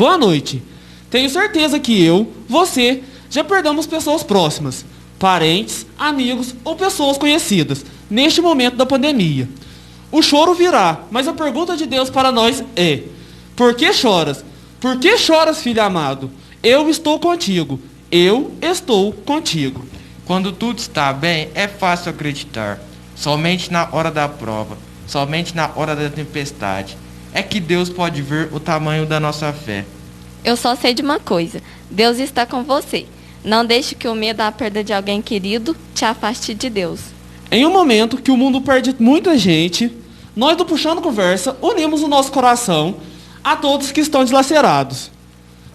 Boa noite. Tenho certeza que eu, você, já perdemos pessoas próximas, parentes, amigos ou pessoas conhecidas, neste momento da pandemia. O choro virá, mas a pergunta de Deus para nós é: por que choras? Por que choras, filho amado? Eu estou contigo. Eu estou contigo. Quando tudo está bem, é fácil acreditar. Somente na hora da prova, somente na hora da tempestade, é que Deus pode ver o tamanho da nossa fé. Eu só sei de uma coisa: Deus está com você. Não deixe que o medo da perda de alguém querido te afaste de Deus. Em um momento que o mundo perde muita gente, nós do Puxando Conversa unimos o nosso coração a todos que estão dilacerados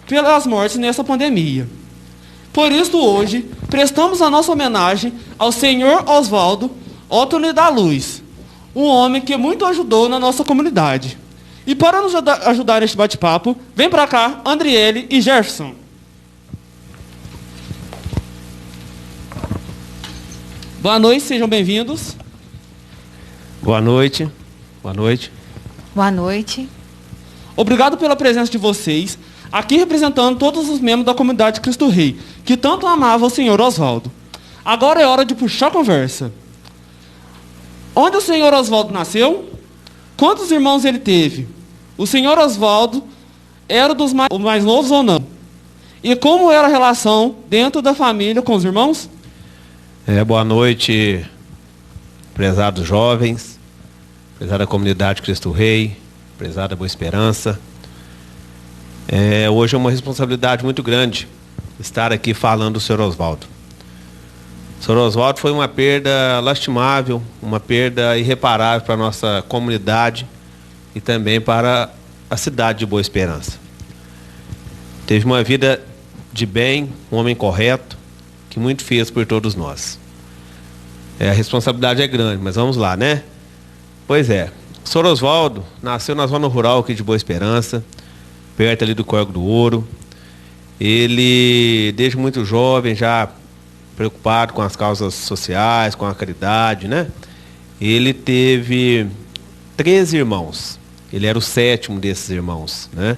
pelas mortes nessa pandemia. Por isso hoje, prestamos a nossa homenagem ao senhor Oswaldo Ottoni da Luz, um homem que muito ajudou na nossa comunidade. E para nos ajudar neste bate-papo, vem para cá Andriele e Jefferson. Boa noite, sejam bem-vindos. Boa noite. Boa noite. Boa noite. Obrigado pela presença de vocês, aqui representando todos os membros da comunidade Cristo Rei, que tanto amava o senhor Oswaldo. Agora é hora de puxar a conversa. Onde o senhor Oswaldo nasceu? Quantos irmãos ele teve? O senhor Oswaldo era dos mais novos ou não? E como era a relação dentro da família com os irmãos? Boa noite, prezados jovens, prezada comunidade Cristo Rei, prezada Boa Esperança. Hoje é uma responsabilidade muito grande estar aqui falando do senhor Oswaldo. O senhor Oswaldo foi uma perda lastimável, uma perda irreparável para a nossa comunidade e também para a cidade de Boa Esperança. Teve uma vida de bem, um homem correto, que muito fez por todos nós. A responsabilidade é grande, mas vamos lá, né? Pois é, o senhor Oswaldo nasceu na zona rural aqui de Boa Esperança, perto ali do Córrego do Ouro. Ele, desde muito jovem, já preocupado com as causas sociais, com a caridade, né? Ele teve 13 irmãos. Ele era o 7º desses irmãos, né?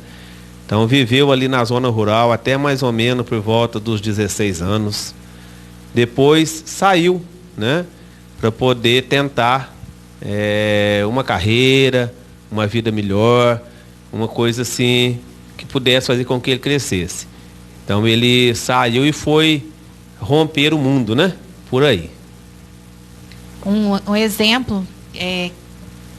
Então viveu ali na zona rural até mais ou menos por volta dos 16 anos. Depois saiu, né? Para poder tentar uma carreira, uma vida melhor, uma coisa assim que pudesse fazer com que ele crescesse. Então ele saiu e foi romper o mundo, né? Por aí. Um exemplo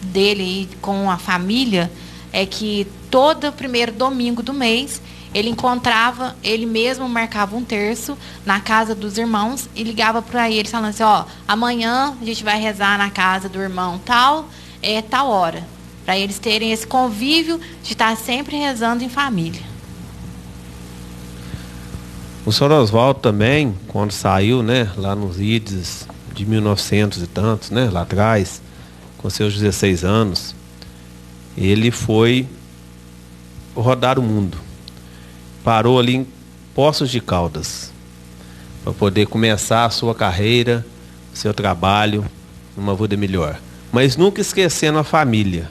dele com a família é que todo primeiro domingo do mês ele mesmo marcava um terço na casa dos irmãos e ligava para eles falando assim: amanhã a gente vai rezar na casa do irmão tal hora, para eles terem esse convívio de estar sempre rezando em família. O senhor Oswaldo também, quando saiu, né, lá nos ides de 1900 e tantos, né, lá atrás, com seus 16 anos, ele foi rodar o mundo. Parou ali em Poços de Caldas para poder começar a sua carreira, seu trabalho, numa vida melhor. Mas nunca esquecendo a família,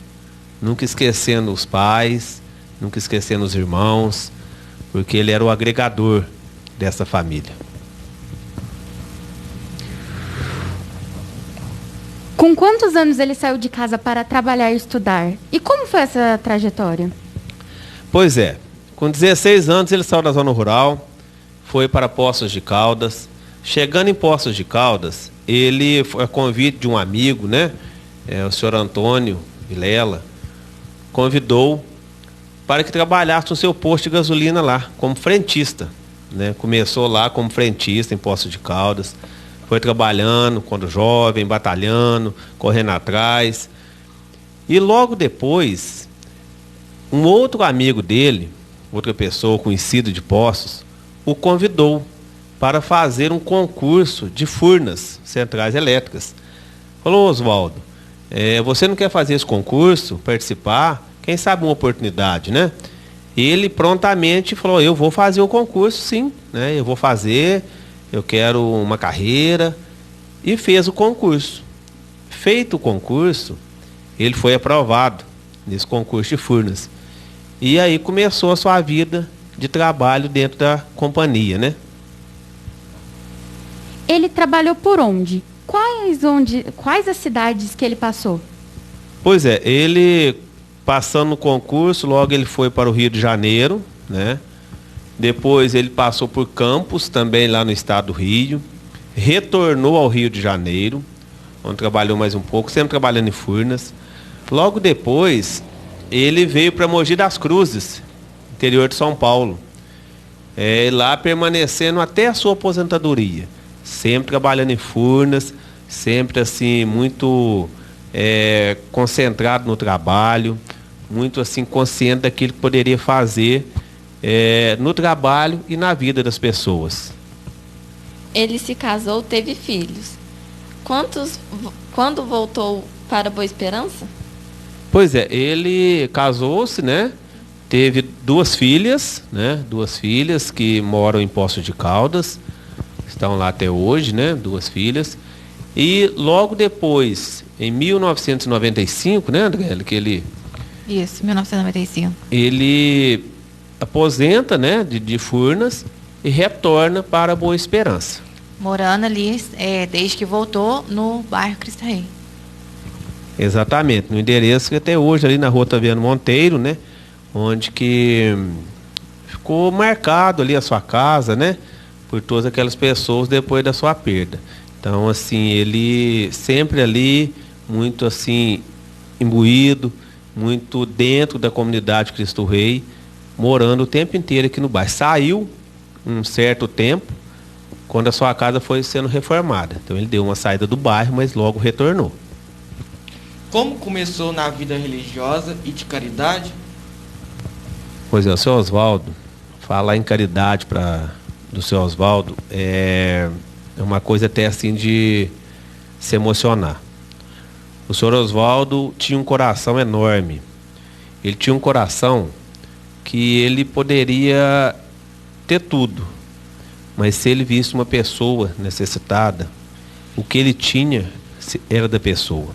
nunca esquecendo os pais, nunca esquecendo os irmãos, porque ele era o agregador dessa família. Com quantos anos ele saiu de casa para trabalhar e estudar? E como foi essa trajetória? Pois é, com 16 anos ele saiu da zona rural, foi para Poços de Caldas. Chegando em Poços de Caldas, ele foi a convite de um amigo, né? O senhor Antônio Vilela, convidou para que trabalhasse no seu posto de gasolina lá, como frentista, né? Começou lá como frentista em Poços de Caldas, foi trabalhando quando jovem, batalhando, correndo atrás. E logo depois, um outro amigo dele, outra pessoa conhecida de Poços, o convidou para fazer um concurso de furnas centrais elétricas. Falou: Oswaldo, você não quer fazer esse concurso, participar? Quem sabe uma oportunidade, né? Ele prontamente falou: eu vou fazer o concurso, sim, né? Eu vou fazer, eu quero uma carreira. E fez o concurso. Feito o concurso, ele foi aprovado nesse concurso de furnas. E aí começou a sua vida de trabalho dentro da companhia, né? Ele trabalhou por onde? Quais as cidades que ele passou? Pois é, ele passando no concurso, logo ele foi para o Rio de Janeiro, né? Depois ele passou por Campos, também lá no estado do Rio. Retornou ao Rio de Janeiro, onde trabalhou mais um pouco, sempre trabalhando em Furnas. Logo depois, ele veio para Mogi das Cruzes, interior de São Paulo. Lá permanecendo até a sua aposentadoria. Sempre trabalhando em Furnas, sempre assim, muito concentrado no trabalho, muito assim, consciente daquilo que poderia fazer no trabalho e na vida das pessoas. Ele se casou, teve filhos. Quando voltou para Boa Esperança? Pois é, ele casou-se, né? Teve 2 filhas, né? 2 filhas que moram em Poços de Caldas, estão lá até hoje, né? 2 filhas. E logo depois, em 1995, né, André? Isso, 1995. Ele aposenta, né, de Furnas e retorna para Boa Esperança. Morando ali, desde que voltou, no bairro Cristo Rei. Exatamente, no endereço que até hoje ali na Rua Otaviano Monteiro, né, onde que ficou marcado ali a sua casa, né, por todas aquelas pessoas depois da sua perda. Então, assim, ele sempre ali, muito assim, imbuído, muito dentro da comunidade Cristo Rei, morando o tempo inteiro aqui no bairro. Saiu um certo tempo, quando a sua casa foi sendo reformada. Então ele deu uma saída do bairro, mas logo retornou. Como começou na vida religiosa e de caridade? Pois é, o seu Oswaldo, falar em caridade do seu Oswaldo é uma coisa até assim de se emocionar. O senhor Oswaldo tinha um coração enorme. Ele tinha um coração que ele poderia ter tudo, mas se ele visse uma pessoa necessitada, o que ele tinha era da pessoa.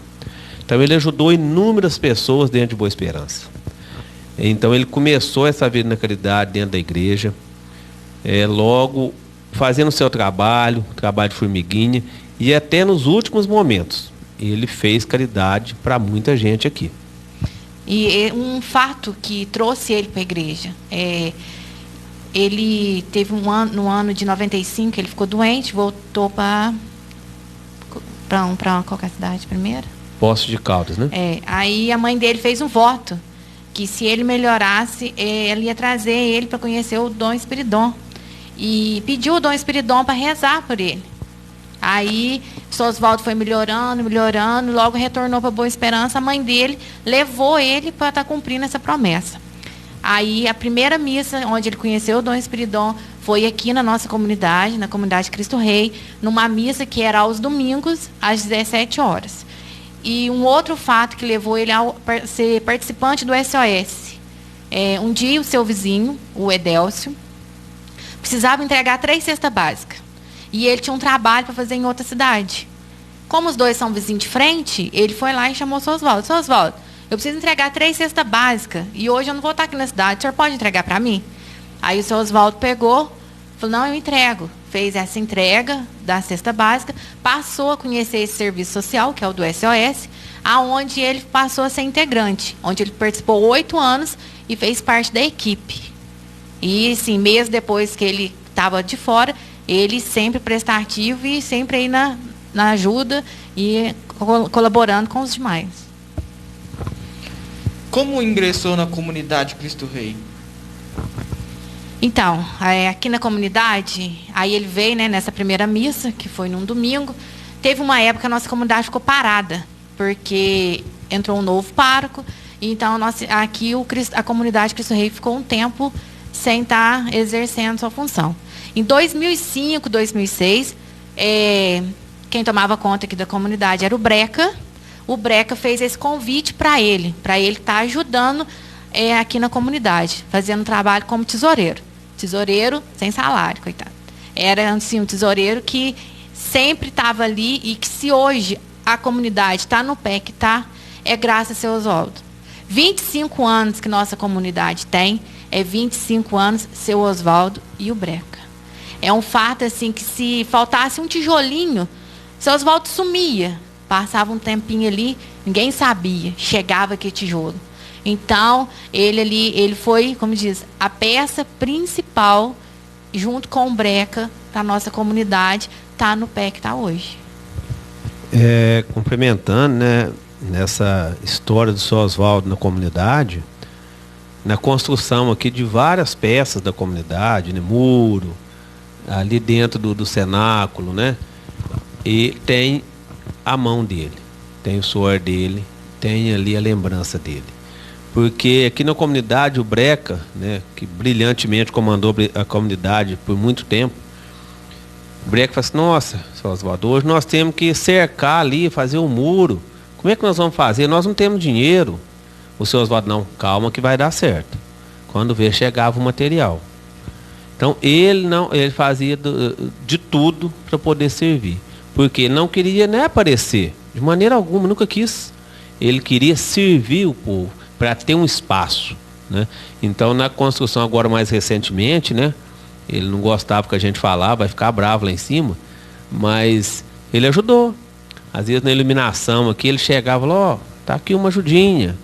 Então ele ajudou inúmeras pessoas dentro de Boa Esperança. Então ele começou essa vida na caridade dentro da igreja, logo fazendo o seu trabalho de formiguinha, e até nos últimos momentos ele fez caridade para muita gente aqui. E um fato que trouxe ele para a igreja, ele teve no ano de 95, ele ficou doente, voltou para qualquer cidade primeiro? Poços de Caldas, né? Aí a mãe dele fez um voto, que se ele melhorasse, ela ia trazer ele para conhecer o Dom Espiridon. E pediu o Dom Espiridon para rezar por ele. Aí, o Sr. Oswaldo foi melhorando, logo retornou para Boa Esperança. A mãe dele levou ele para estar cumprindo essa promessa. Aí, a primeira missa onde ele conheceu o Dom Espiridon foi aqui na nossa comunidade, na comunidade Cristo Rei, numa missa que era aos domingos, às 17 horas. E um outro fato que levou ele a ser participante do SOS. Um dia, o seu vizinho, o Edélcio, precisava entregar 3 cestas básicas. E ele tinha um trabalho para fazer em outra cidade. Como os dois são vizinhos de frente, ele foi lá e chamou o Sr. Oswaldo. Sr. Oswaldo, eu preciso entregar 3 cestas básicas. E hoje eu não vou estar aqui na cidade. O senhor pode entregar para mim? Aí o Sr. Oswaldo pegou, falou, não, eu entrego. Fez essa entrega da cesta básica, passou a conhecer esse serviço social, que é o do SOS, aonde ele passou a ser integrante, onde ele participou 8 anos e fez parte da equipe. E, sim, mês depois que ele estava de fora, ele sempre prestativo e sempre aí na ajuda e colaborando com os demais. Como ingressou na comunidade Cristo Rei? Então, aqui na comunidade, aí ele veio, né, nessa primeira missa, que foi num domingo. Teve uma época que a nossa comunidade ficou parada, porque entrou um novo pároco. Então, aqui a comunidade Cristo Rei ficou um tempo sem estar exercendo sua função. Em 2005, 2006, quem tomava conta aqui da comunidade era o Breca. O Breca fez esse convite para ele estar ajudando aqui na comunidade, fazendo um trabalho como tesoureiro. Tesoureiro sem salário, coitado. Era assim, um tesoureiro que sempre estava ali e que se hoje a comunidade está no pé que está, é graças ao seu Oswaldo. 25 anos que nossa comunidade tem, é 25 anos seu Oswaldo e o Breca. É um fato assim que se faltasse um tijolinho, seu Oswaldo sumia. Passava um tempinho ali, ninguém sabia, chegava aquele tijolo. Então, ele foi, como diz, a peça principal, junto com o Breca, para a nossa comunidade, está no pé que está hoje. Complementando, né, nessa história do seu Oswaldo na comunidade, na construção aqui de várias peças da comunidade, né, muro, ali dentro do cenáculo, né, e tem a mão dele, tem o suor dele, tem ali a lembrança dele. Porque aqui na comunidade o Breca, né, que brilhantemente comandou a comunidade por muito tempo, o Breca fala assim: nossa, seu Oswaldo, hoje nós temos que cercar ali, fazer um muro. Como é que nós vamos fazer? Nós não temos dinheiro. O seu Oswaldo: não, calma que vai dar certo. Quando vê, chegava o material. Então ele fazia de tudo para poder servir. Porque não queria nem aparecer, de maneira alguma, nunca quis. Ele queria servir o povo, para ter um espaço, né? Então, na construção agora mais recentemente, né, ele não gostava que a gente falava, vai ficar bravo lá em cima, mas ele ajudou. Às vezes na iluminação aqui ele chegava lá: ó, tá aqui uma ajudinha.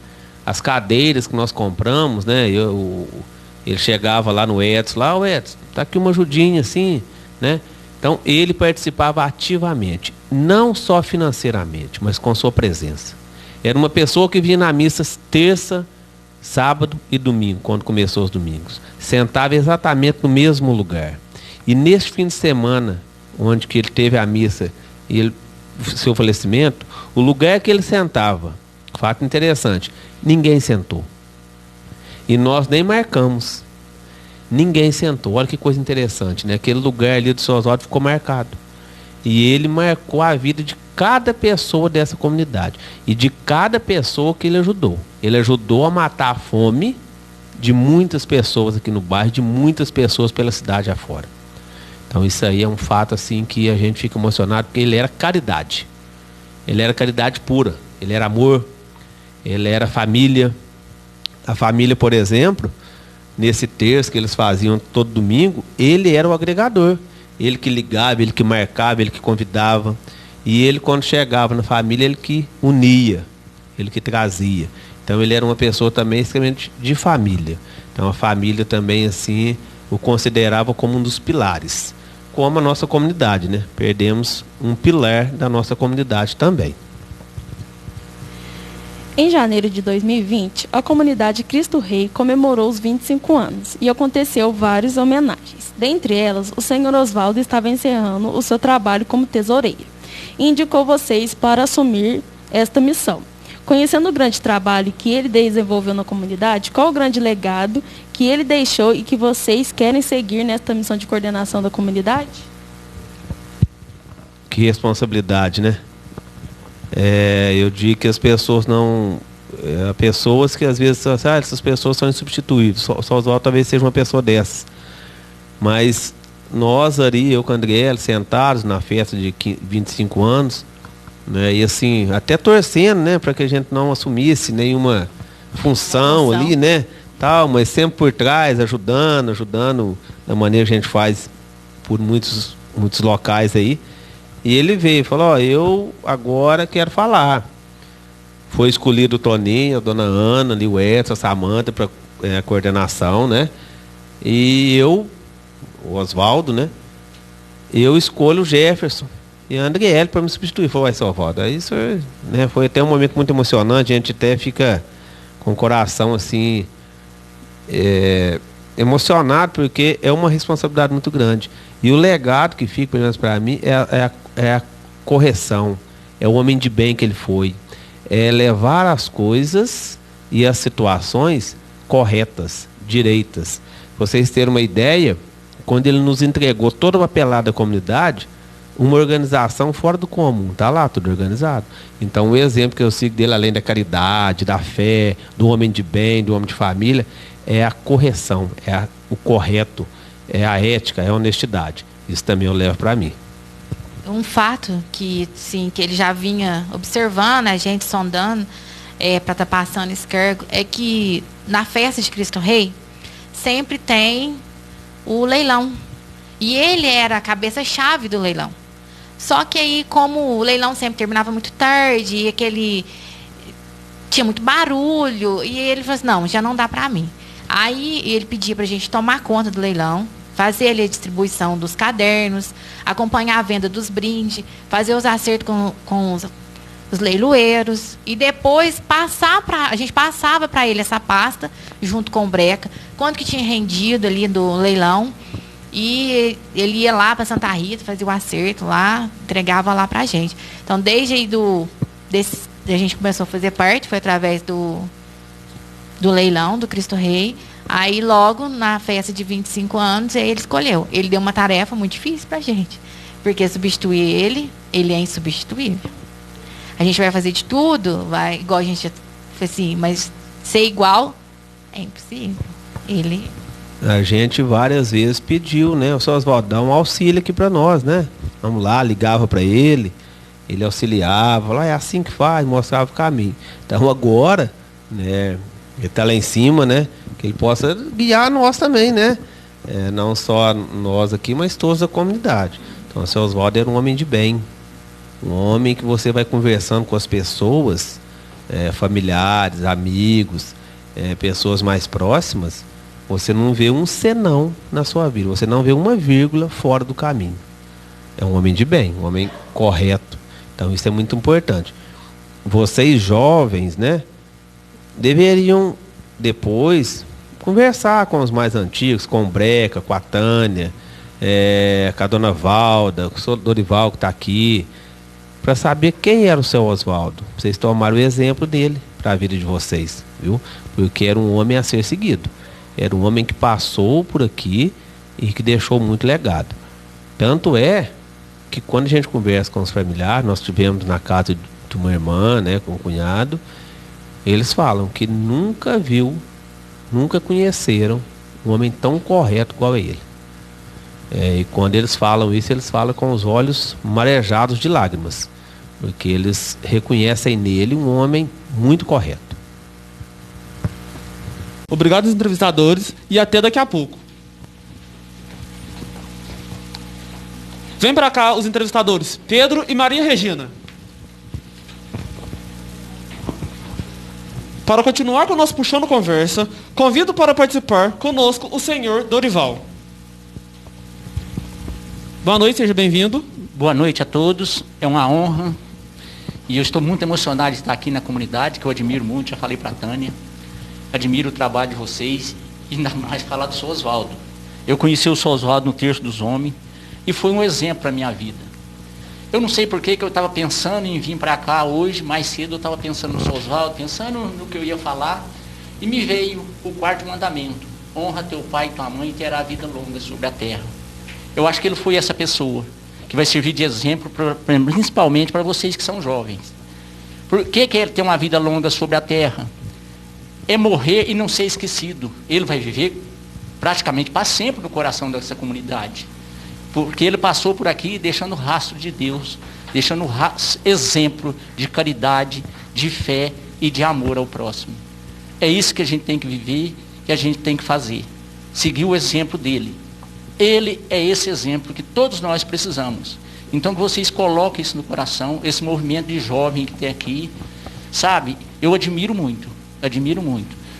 As cadeiras que nós compramos, né, ele chegava lá no Edson, lá: o Edson, tá aqui uma ajudinha assim, né? Então ele participava ativamente, não só financeiramente, mas com sua presença. Era uma pessoa que vinha na missa terça, sábado e domingo, quando começou os domingos. Sentava exatamente no mesmo lugar. E neste fim de semana, onde que ele teve a missa e seu falecimento, o lugar que ele sentava, fato interessante, ninguém sentou. E nós nem marcamos. Ninguém sentou. Olha que coisa interessante, né? Aquele lugar ali do seu Oswaldo ficou marcado. E ele marcou a vida de cada pessoa dessa comunidade e de cada pessoa que ele ajudou. Ele ajudou a matar a fome de muitas pessoas aqui no bairro, de muitas pessoas pela cidade afora. Então isso aí é um fato assim que a gente fica emocionado, porque ele era caridade. Ele era caridade pura, ele era amor, ele era família. A família, por exemplo, nesse terço que eles faziam todo domingo, ele era o agregador. Ele que ligava, ele que marcava, ele que convidava. E ele, quando chegava na família, ele que unia, ele que trazia. Então ele era uma pessoa também extremamente de família. Então a família também assim o considerava como um dos pilares. Como a nossa comunidade, né? Perdemos um pilar da nossa comunidade também. Em janeiro de 2020, a comunidade Cristo Rei comemorou os 25 anos e aconteceu várias homenagens. Dentre elas, o senhor Oswaldo estava encerrando o seu trabalho como tesoureiro e indicou vocês para assumir esta missão. Conhecendo o grande trabalho que ele desenvolveu na comunidade, qual o grande legado que ele deixou e que vocês querem seguir nesta missão de coordenação da comunidade? Que responsabilidade, né? Eu digo que as pessoas não... pessoas que às vezes essas pessoas são insubstituíveis. Só Oswaldo talvez seja uma pessoa dessas. Mas nós ali, eu com a Andriele, sentados na festa de 25 anos, né, e assim, até torcendo, né, para que a gente não assumisse nenhuma função ali, né, tal, mas sempre por trás, ajudando da maneira que a gente faz por muitos locais aí. E ele veio e falou: eu agora quero falar. Foi escolhido o Toninho, a dona Ana, ali, o Edson, a Samanta para a coordenação, né? E o Oswaldo, né? Eu escolho o Jefferson e a Andriele para me substituir. Falou: seu Oswaldo, isso, né, foi até um momento muito emocionante. A gente até fica com o coração assim emocionado, porque é uma responsabilidade muito grande. E o legado que fica, pelo menos para mim, é a correção, é o homem de bem que ele foi, é levar as coisas e as situações corretas, direitas. Vocês terem uma ideia, quando ele nos entregou toda a papelada da comunidade, uma organização fora do comum, tá lá tudo organizado. Então o exemplo que eu sigo dele, além da caridade, da fé, do homem de bem, do homem de família, é a correção, o correto, é a ética, é a honestidade. Isso também eu levo para mim. Um fato que, sim, que ele já vinha observando, a gente sondando, para estar passando esse cargo, é que na festa de Cristo Rei sempre tem o leilão. E ele era a cabeça-chave do leilão. Só que aí, como o leilão sempre terminava muito tarde, e aquele tinha muito barulho, e ele falou assim, não, já não dá para mim. Aí ele pedia para a gente tomar conta do leilão, fazer ali a distribuição dos cadernos, acompanhar a venda dos brindes, fazer os acertos com os leiloeiros, e depois a gente passava para ele essa pasta, junto com o Breca, quanto que tinha rendido ali do leilão, e ele ia lá para Santa Rita, fazia o acerto lá, entregava lá para a gente. Então, desde aí a gente começou a fazer parte, foi através do leilão do Cristo Rei. Aí, logo, na festa de 25 anos, ele escolheu. Ele deu uma tarefa muito difícil para a gente, porque substituir ele é insubstituível. A gente vai fazer de tudo, igual a gente fez assim, mas ser igual é impossível. A gente várias vezes pediu, né? O seu Oswaldo, dá um auxílio aqui para nós, né? Vamos lá, ligava para ele auxiliava, lá é assim que faz, mostrava o caminho. Então agora, né? Ele está lá em cima, né? Que ele possa guiar nós também, né? Não só nós aqui, mas toda a comunidade. Então o seu Oswaldo era um homem de bem. Um homem que você vai conversando com as pessoas, familiares, amigos, pessoas mais próximas, você não vê um senão na sua vida, você não vê uma vírgula fora do caminho. É um homem de bem, um homem correto. Então isso é muito importante. Vocês jovens, né, deveriam depois conversar com os mais antigos, com o Breca, com a Tânia, com a dona Valda, com o senhor Dorival que está aqui, para saber quem era o seu Oswaldo. Vocês tomaram o exemplo dele para a vida de vocês, viu? Porque era um homem a ser seguido. Era um homem que passou por aqui e que deixou muito legado. Tanto é que quando a gente conversa com os familiares, nós tivemos na casa de uma irmã, né, com um cunhado, eles falam que nunca conheceram um homem tão correto igual a ele. E quando eles falam isso, eles falam com os olhos marejados de lágrimas, porque eles reconhecem nele um homem muito correto. Obrigado aos entrevistadores e até daqui a pouco. Vem para cá os entrevistadores, Pedro e Maria Regina. Para continuar com o nosso Puxando Conversa, convido para participar conosco o senhor Dorival. Boa noite, seja bem-vindo. Boa noite a todos, é uma honra e eu estou muito emocionado de estar aqui na comunidade, que eu admiro muito, já falei para a Tânia. Admiro o trabalho de vocês e ainda mais falar do seu Oswaldo. Eu conheci o seu Oswaldo no Terço dos Homens e foi um exemplo para a minha vida. Eu não sei por que eu estava pensando em vir para cá hoje, mais cedo eu estava pensando no seu Oswaldo, pensando no que eu ia falar, e me veio o 4º mandamento: honra teu pai e tua mãe e terá a vida longa sobre a terra. Eu acho que ele foi essa pessoa que vai servir de exemplo principalmente para vocês que são jovens. Por que ele ter uma vida longa sobre a terra? É morrer e não ser esquecido. Ele vai viver praticamente para sempre no coração dessa comunidade. Porque ele passou por aqui deixando rastro de Deus, deixando exemplo de caridade, de fé e de amor ao próximo. É isso que a gente tem que viver, que a gente tem que fazer. Seguir o exemplo dele. Ele é esse exemplo que todos nós precisamos. Então que vocês coloquem isso no coração, esse movimento de jovem que tem aqui. Sabe, eu admiro muito.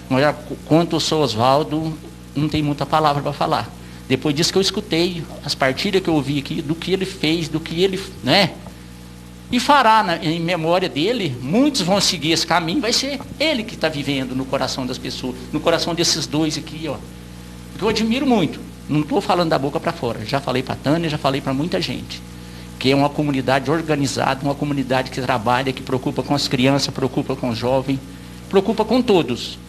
Mas quanto ao seu Oswaldo, não tem muita palavra para falar. Depois disso que eu escutei, as partilhas que eu ouvi aqui, do que ele fez, do que ele, né? E fará em memória dele, muitos vão seguir esse caminho, vai ser ele que está vivendo no coração das pessoas, no coração desses dois aqui, ó. Que eu admiro muito, não estou falando da boca para fora, já falei para a Tânia, já falei para muita gente. Que é uma comunidade organizada, uma comunidade que trabalha, que preocupa com as crianças, preocupa com os jovens, preocupa com todos.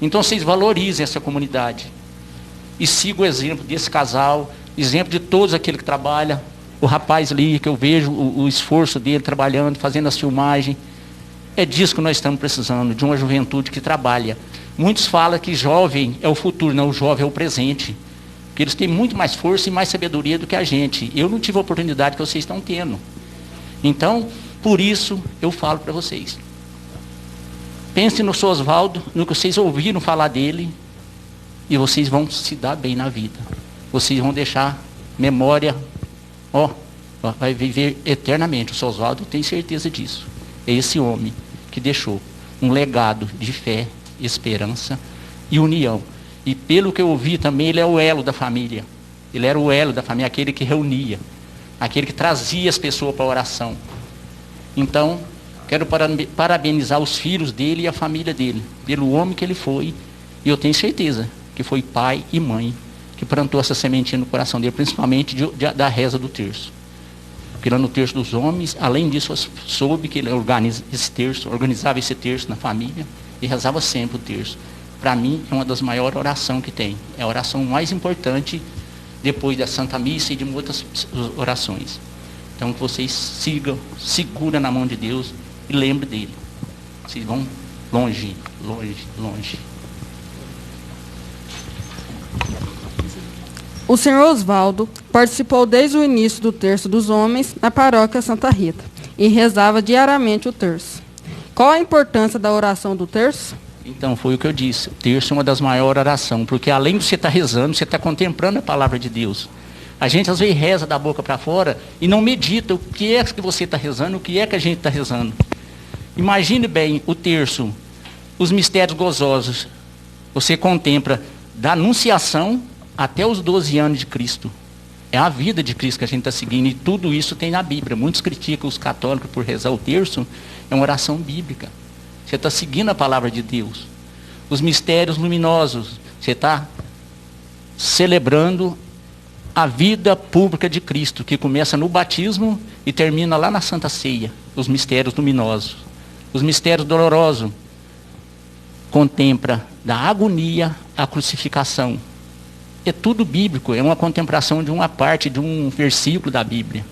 Então vocês valorizem essa comunidade e sigam o exemplo desse casal, exemplo de todos aqueles que trabalham. O rapaz ali, que eu vejo o esforço dele trabalhando, fazendo as filmagens. É disso que nós estamos precisando, de uma juventude que trabalha. Muitos falam que jovem é o futuro, não, o jovem é o presente. Porque eles têm muito mais força e mais sabedoria do que a gente. Eu não tive a oportunidade que vocês estão tendo. Então, por isso eu falo para vocês. Pense no seu Osvaldo, no que vocês ouviram falar dele, e vocês vão se dar bem na vida. Vocês vão deixar memória, vai viver eternamente. O seu Osvaldo tem certeza disso. É esse homem que deixou um legado de fé, esperança e união. E pelo que eu ouvi também, ele é o elo da família. Ele era o elo da família, aquele que reunia, aquele que trazia as pessoas para a oração. Então, quero parabenizar os filhos dele e a família dele, pelo homem que ele foi. E eu tenho certeza que foi pai e mãe que plantou essa sementinha no coração dele, principalmente da reza do terço. Porque lá no terço dos homens, além disso, eu soube que ele organizava esse terço na família e rezava sempre o terço. Para mim, é uma das maiores orações que tem. É a oração mais importante depois da Santa Missa e de muitas orações. Então, que vocês segura na mão de Deus e lembre dele. Vocês vão longe, longe, longe. O senhor Osvaldo participou desde o início do Terço dos Homens na paróquia Santa Rita e rezava diariamente o terço. Qual a importância da oração do terço? Então, foi o que eu disse. O terço é uma das maiores orações, porque além de você estar rezando, você está contemplando a palavra de Deus. A gente às vezes reza da boca para fora e não medita o que é que você está rezando, o que é que a gente está rezando. Imagine bem o terço, os mistérios gozosos. Você contempla da anunciação até os 12 anos de Cristo. É a vida de Cristo que a gente está seguindo, e tudo isso tem na Bíblia. Muitos criticam os católicos por rezar o terço, é uma oração bíblica. Você está seguindo a palavra de Deus. Os mistérios luminosos, você está celebrando a vida pública de Cristo, que começa no batismo e termina lá na Santa Ceia. Os mistérios luminosos. Os mistérios dolorosos, contempla da agonia à crucificação. É tudo bíblico, é uma contemplação de uma parte, de um versículo da Bíblia.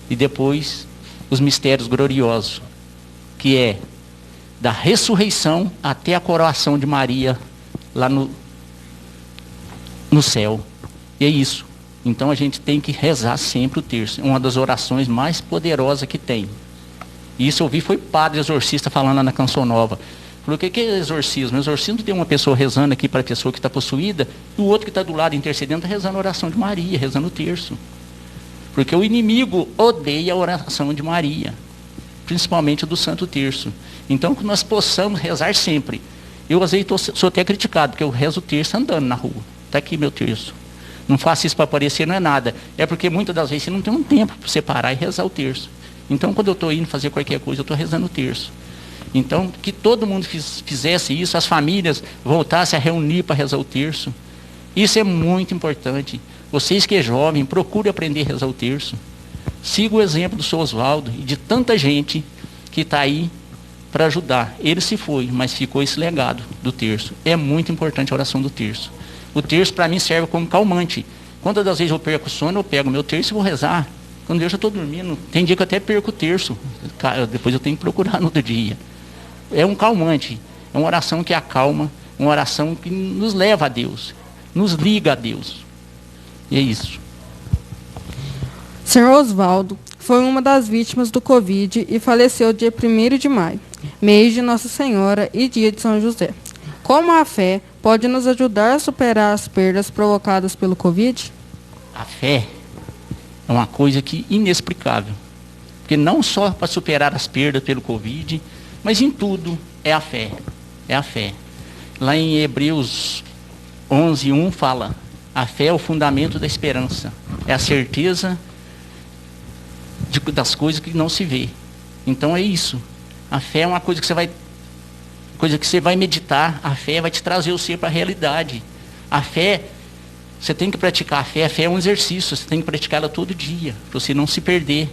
E depois, os mistérios gloriosos, que é da ressurreição até a coroação de Maria lá no céu. E é isso. Então a gente tem que rezar sempre o terço. É uma das orações mais poderosas que tem. E isso eu vi, foi padre exorcista falando lá na Canção Nova. Falou, o que é exorcismo? Exorcismo tem uma pessoa rezando aqui para a pessoa que está possuída, e o outro que está do lado intercedendo está rezando a oração de Maria, rezando o terço. Porque o inimigo odeia a oração de Maria, principalmente do Santo Terço. Então, que nós possamos rezar sempre. Eu, às vezes, sou até criticado, porque eu rezo o terço andando na rua. Está aqui meu terço. Não faço isso para aparecer, não é nada. É porque muitas das vezes você não tem um tempo para você parar e rezar o terço. Então, quando eu estou indo fazer qualquer coisa, eu estou rezando o terço. Então, que todo mundo fizesse isso, as famílias voltassem a reunir para rezar o terço. Isso é muito importante. Vocês que é jovem, procure aprender a rezar o terço. Siga o exemplo do seu Osvaldo e de tanta gente que está aí para ajudar. Ele se foi, mas ficou esse legado do terço. É muito importante a oração do terço. O terço para mim serve como calmante. Quantas das vezes eu perco o sono, eu pego o meu terço e vou rezar. Quando eu já estou dormindo, tem dia que eu até perco o terço. Depois eu tenho que procurar no outro dia. É um calmante, é uma oração que acalma, uma oração que nos leva a Deus, nos liga a Deus. E é isso. Senhor Osvaldo foi uma das vítimas do Covid e faleceu dia 1º de maio, mês de Nossa Senhora e dia de São José. Como a fé pode nos ajudar a superar as perdas provocadas pelo Covid? A fé é uma coisa que inexplicável. Porque não só para superar as perdas pelo Covid, mas em tudo é a fé. É a fé. Lá em Hebreus 11:1 fala: a fé é o fundamento da esperança. É a certeza das coisas que não se vê. Então é isso. A fé é uma coisa que você vai meditar. A fé vai te trazer o ser para a realidade. A fé, você tem que praticar a fé. A fé é um exercício. Você tem que praticar ela todo dia, para você não se perder.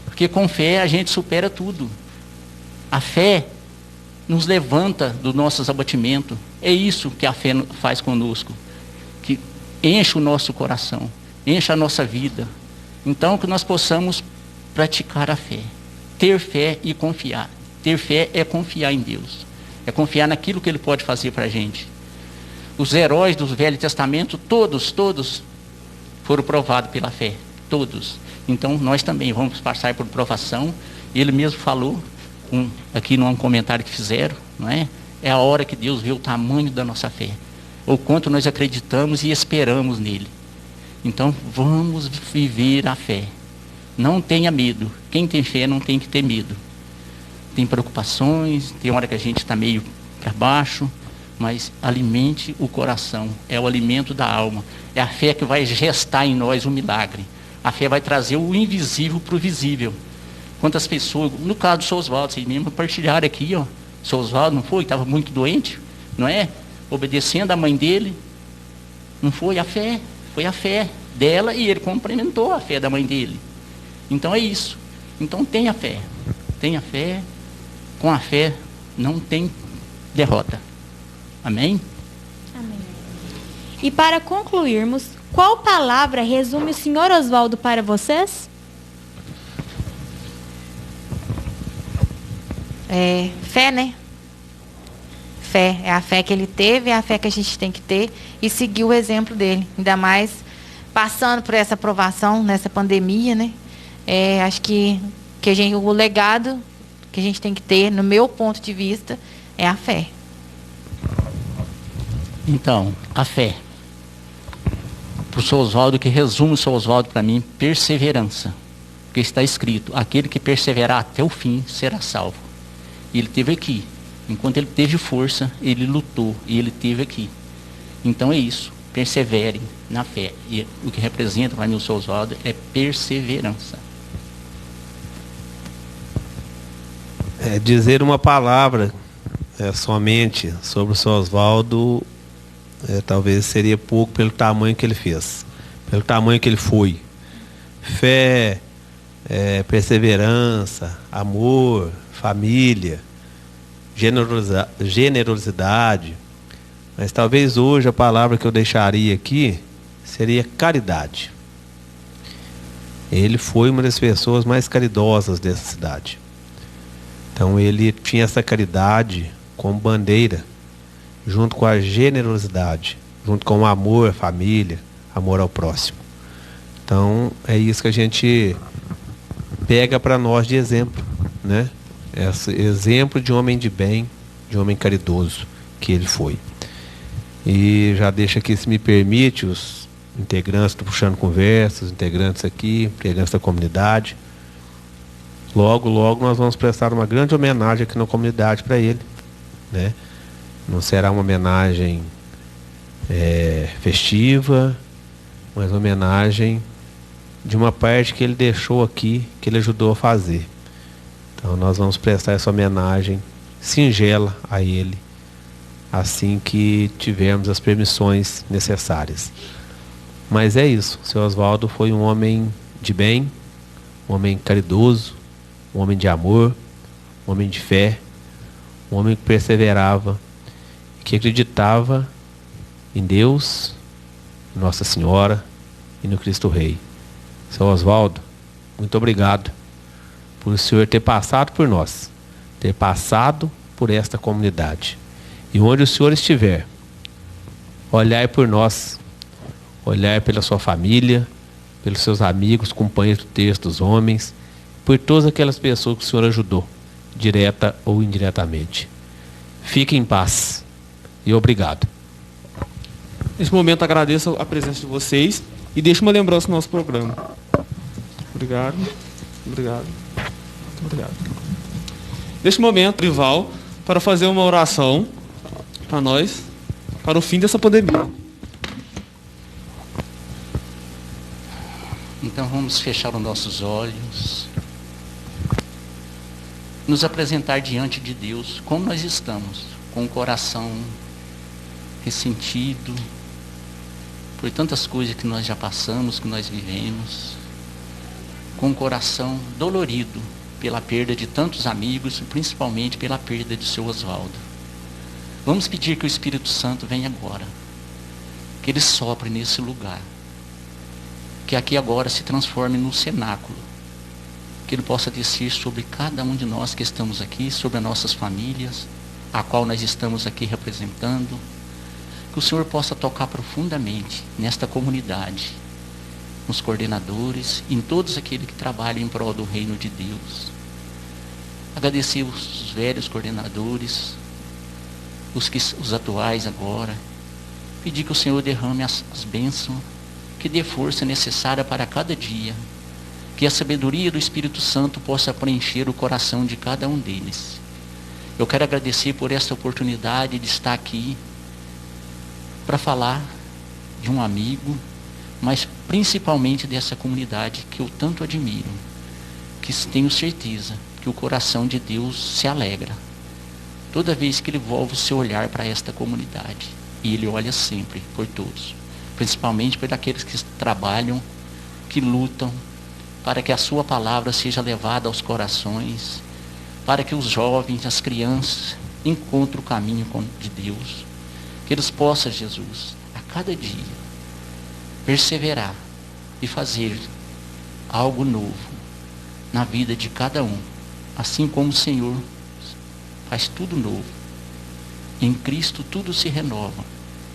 Porque com fé a gente supera tudo. A fé nos levanta dos nossos abatimentos. É isso que a fé faz conosco. Que enche o nosso coração, enche a nossa vida. Então, que nós possamos praticar a fé. Ter fé e confiar. Ter fé é confiar em Deus. É confiar naquilo que Ele pode fazer para a gente. Os heróis do Velho Testamento, todos foram provados pela fé. Todos. Então, nós também vamos passar por provação. Ele mesmo falou, aqui não é um comentário que fizeram, não é? É a hora que Deus vê o tamanho da nossa fé, o quanto nós acreditamos e esperamos nele. Então vamos viver a fé. Não tenha medo. Quem tem fé não tem que ter medo. Tem preocupações, tem hora que a gente está meio para baixo, mas alimente o coração. É o alimento da alma. É a fé que vai gestar em nós um milagre. A fé vai trazer o invisível para o visível. Quantas pessoas, no caso do Sr. Oswaldo, vocês mesmo partilharam aqui, ó. O Sr. Oswaldo não foi? Estava muito doente, não é? Obedecendo a mãe dele. Não foi a fé, foi a fé dela e ele complementou a fé da mãe dele. Então é isso. Então tenha fé. Tenha fé. Com a fé não tem derrota. Amém? Amém. E para concluirmos, qual palavra resume o Sr. Oswaldo para vocês? Fé, né? Fé. É a fé que ele teve, é a fé que a gente tem que ter e seguir o exemplo dele. Ainda mais passando por essa provação, nessa pandemia, né? Acho que o legado que a gente tem que ter, no meu ponto de vista, é a fé. Então, a fé. Para o Sr. Oswaldo, que resume o Sr. Oswaldo para mim, perseverança. Porque está escrito, aquele que perseverar até o fim será salvo. E ele esteve aqui. Enquanto ele teve força, ele lutou e ele esteve aqui. Então é isso. Perseverem na fé. E o que representa para mim o Sr. Oswaldo é perseverança. Dizer uma palavra somente sobre o Sr. Oswaldo talvez seria pouco pelo tamanho que ele fez, pelo tamanho que ele foi. Fé, perseverança, amor, família, generosidade. Mas talvez hoje a palavra que eu deixaria aqui seria caridade. Ele foi uma das pessoas mais caridosas dessa cidade. Então ele tinha essa caridade como bandeira, junto com a generosidade, junto com o amor à família, amor ao próximo. Então é isso que a gente pega para nós de exemplo, né? Esse exemplo de homem de bem, de homem caridoso que ele foi. E já deixa aqui, se me permite, os integrantes do Puxando Conversas, os integrantes aqui, integrantes da comunidade. Logo, logo nós vamos prestar uma grande homenagem aqui na comunidade para ele, né? Não será uma homenagem festiva, mas uma homenagem de uma parte que ele deixou aqui, que ele ajudou a fazer. Então nós vamos prestar essa homenagem singela a ele, assim que tivermos as permissões necessárias. Mas é isso, o Sr. Oswaldo foi um homem de bem, um homem caridoso, um homem de amor, um homem de fé, um homem que perseverava, que acreditava em Deus, em Nossa Senhora e no Cristo Rei. Sr. Oswaldo, muito obrigado por o senhor ter passado por nós, ter passado por esta comunidade. E onde o senhor estiver, olhai por nós, olhai pela sua família, pelos seus amigos, companheiros do texto, dos homens, por todas aquelas pessoas que o senhor ajudou, direta ou indiretamente. Fique em paz e obrigado. Neste momento agradeço a presença de vocês e deixo uma lembrança do nosso programa. Obrigado. Obrigado. Muito obrigado. Neste momento, Rival, para fazer uma oração para nós, para o fim dessa pandemia. Então vamos fechar os nossos olhos, nos apresentar diante de Deus como nós estamos, com o coração ressentido por tantas coisas que nós já passamos, que nós vivemos, com o coração dolorido pela perda de tantos amigos, principalmente pela perda de seu Oswaldo. Vamos pedir que o Espírito Santo venha agora, que ele sopre nesse lugar, que aqui agora se transforme num cenáculo, que ele possa descer sobre cada um de nós que estamos aqui, sobre as nossas famílias, a qual nós estamos aqui representando, que o Senhor possa tocar profundamente nesta comunidade, nos coordenadores, em todos aqueles que trabalham em prol do reino de Deus. Agradecer os velhos coordenadores, os atuais agora. Pedir que o Senhor derrame as bênçãos, que dê força necessária para cada dia. Que a sabedoria do Espírito Santo possa preencher o coração de cada um deles. Eu quero agradecer por esta oportunidade de estar aqui para falar de um amigo, mas principalmente dessa comunidade que eu tanto admiro, que tenho certeza que o coração de Deus se alegra toda vez que ele volta o seu olhar para esta comunidade. E ele olha sempre por todos, principalmente por aqueles que trabalham, que lutam, para que a sua palavra seja levada aos corações, para que os jovens, as crianças, encontrem o caminho de Deus. Que eles possam, Jesus, a cada dia, perseverar e fazer algo novo na vida de cada um, assim como o Senhor faz tudo novo. Em Cristo tudo se renova,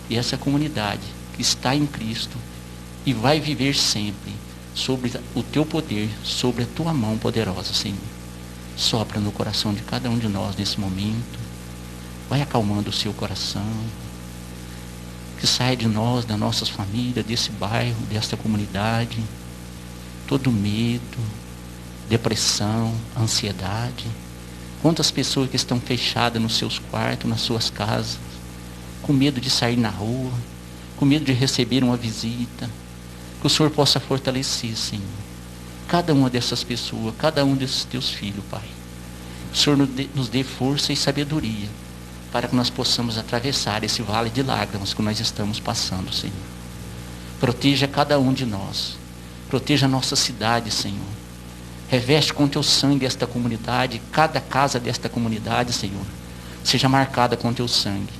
e essa comunidade que está em Cristo e vai viver sempre sobre o teu poder, sobre a tua mão poderosa, Senhor. Sopra no coração de cada um de nós nesse momento, vai acalmando o seu coração, que saia de nós, das nossas famílias, desse bairro, desta comunidade, todo medo, depressão, ansiedade. Quantas pessoas que estão fechadas nos seus quartos, nas suas casas, com medo de sair na rua, com medo de receber uma visita. Que o Senhor possa fortalecer, Senhor, cada uma dessas pessoas, cada um desses teus filhos, Pai. O Senhor nos dê força e sabedoria para que nós possamos atravessar esse vale de lágrimas que nós estamos passando, Senhor. Proteja cada um de nós. Proteja a nossa cidade, Senhor. Reveste com teu sangue esta comunidade, cada casa desta comunidade, Senhor, seja marcada com teu sangue.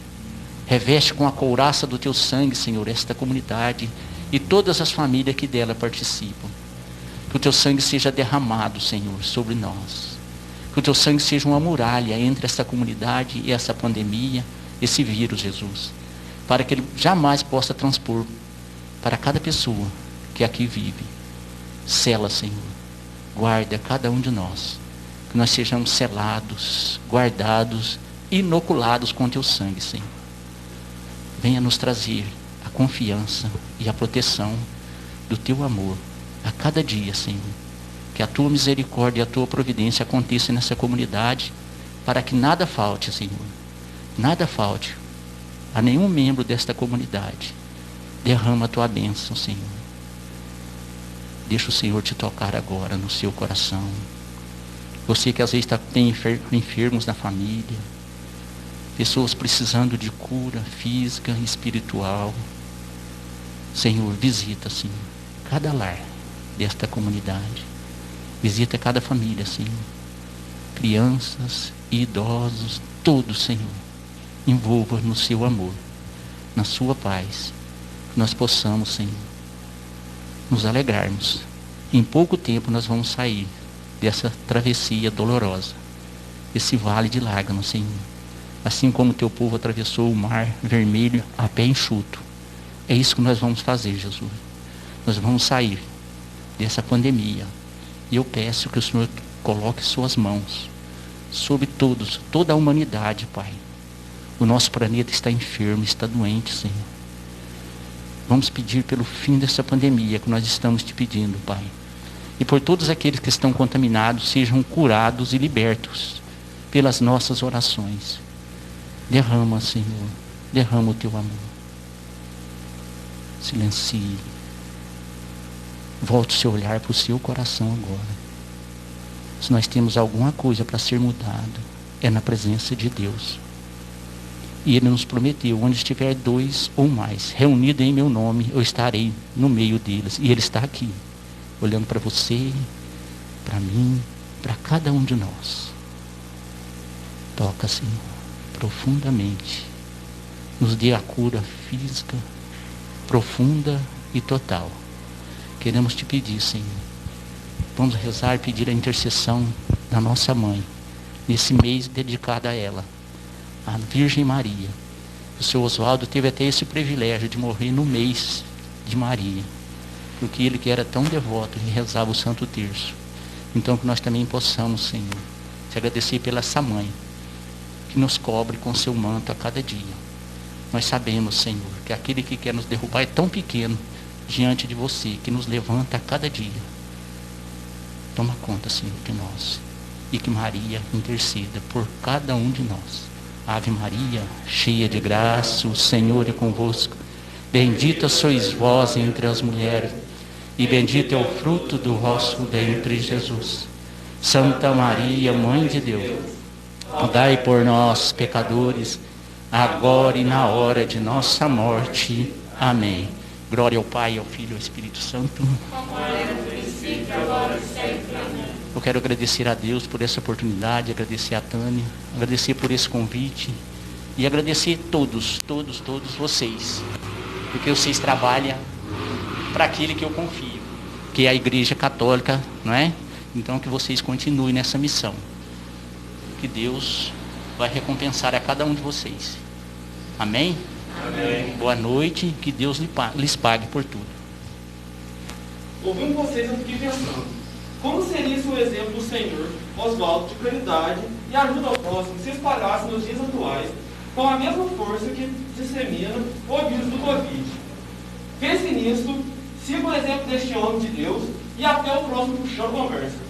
Reveste com a couraça do teu sangue, Senhor, esta comunidade e todas as famílias que dela participam. Que o teu sangue seja derramado, Senhor, sobre nós. Que o teu sangue seja uma muralha entre essa comunidade e essa pandemia, esse vírus, Jesus, para que ele jamais possa transpor para cada pessoa que aqui vive. Sela, Senhor, guarda cada um de nós, que nós sejamos selados, guardados, inoculados com teu sangue, Senhor. Venha nos trazer a confiança e a proteção do teu amor a cada dia, Senhor. Que a tua misericórdia e a tua providência aconteça nessa comunidade, para que nada falte, Senhor. Nada falte a nenhum membro desta comunidade. Derrama a tua bênção, Senhor. Deixa o Senhor te tocar agora no seu coração. Você que às vezes tem enfermos na família, pessoas precisando de cura física e espiritual. Senhor, visita, Senhor, cada lar desta comunidade. Visita cada família, Senhor. Crianças e idosos, todos, Senhor. Envolva no seu amor, na sua paz. Que nós possamos, Senhor, nos alegrarmos. Em pouco tempo nós vamos sair dessa travessia dolorosa, esse vale de lágrimas, Senhor. Assim como o teu povo atravessou o mar vermelho a pé enxuto. É isso que nós vamos fazer, Jesus. Nós vamos sair dessa pandemia. E eu peço que o Senhor coloque suas mãos sobre todos, toda a humanidade, Pai. O nosso planeta está enfermo, está doente, Senhor. Vamos pedir pelo fim dessa pandemia que nós estamos te pedindo, Pai. E por todos aqueles que estão contaminados, sejam curados e libertos pelas nossas orações. Derrama, Senhor, derrama o teu amor. Silencie. Volte o seu olhar para o seu coração agora. Se nós temos alguma coisa para ser mudado, é na presença de Deus. E Ele nos prometeu, onde estiver 2 ou mais reunidos em meu nome, eu estarei no meio deles. E Ele está aqui, olhando para você, para mim, para cada um de nós. Toca, Senhor, profundamente. Nos dê a cura física, profunda e total. Queremos te pedir, Senhor. Vamos rezar e pedir a intercessão da nossa mãe, nesse mês dedicado a ela, a Virgem Maria. O seu Oswaldo teve até esse privilégio de morrer no mês de Maria, porque ele que era tão devoto e rezava o Santo Terço. Então que nós também possamos, Senhor, Te agradecer pela essa mãe que nos cobre com seu manto a cada dia. Nós sabemos, Senhor, que aquele que quer nos derrubar é tão pequeno diante de você, que nos levanta a cada dia. Toma conta, Senhor, de nós. E que Maria interceda por cada um de nós. Ave Maria, cheia de graça, o Senhor é convosco. Bendita sois vós entre as mulheres, e bendito é o fruto do vosso ventre, Jesus. Santa Maria, Mãe de Deus, rogai por nós, pecadores, agora e na hora de nossa morte. Amém. Glória ao Pai, ao Filho e ao Espírito Santo. Eu quero agradecer a Deus por essa oportunidade, agradecer a Tânia, agradecer por esse convite e agradecer todos vocês, porque vocês trabalham para aquele que eu confio, que é a Igreja Católica, não é? Então que vocês continuem nessa missão, que Deus vai recompensar a cada um de vocês. Amém? Amém. Boa noite, que Deus lhes pague por tudo. Ouvindo vocês, eu fiquei pensando, como seria esse o exemplo do Senhor, Oswaldo, de caridade e ajuda ao próximo, se espalhasse nos dias atuais, com a mesma força que dissemina o vírus do Covid? Pense nisso, siga o exemplo deste homem de Deus e até o próximo Puxando Conversa.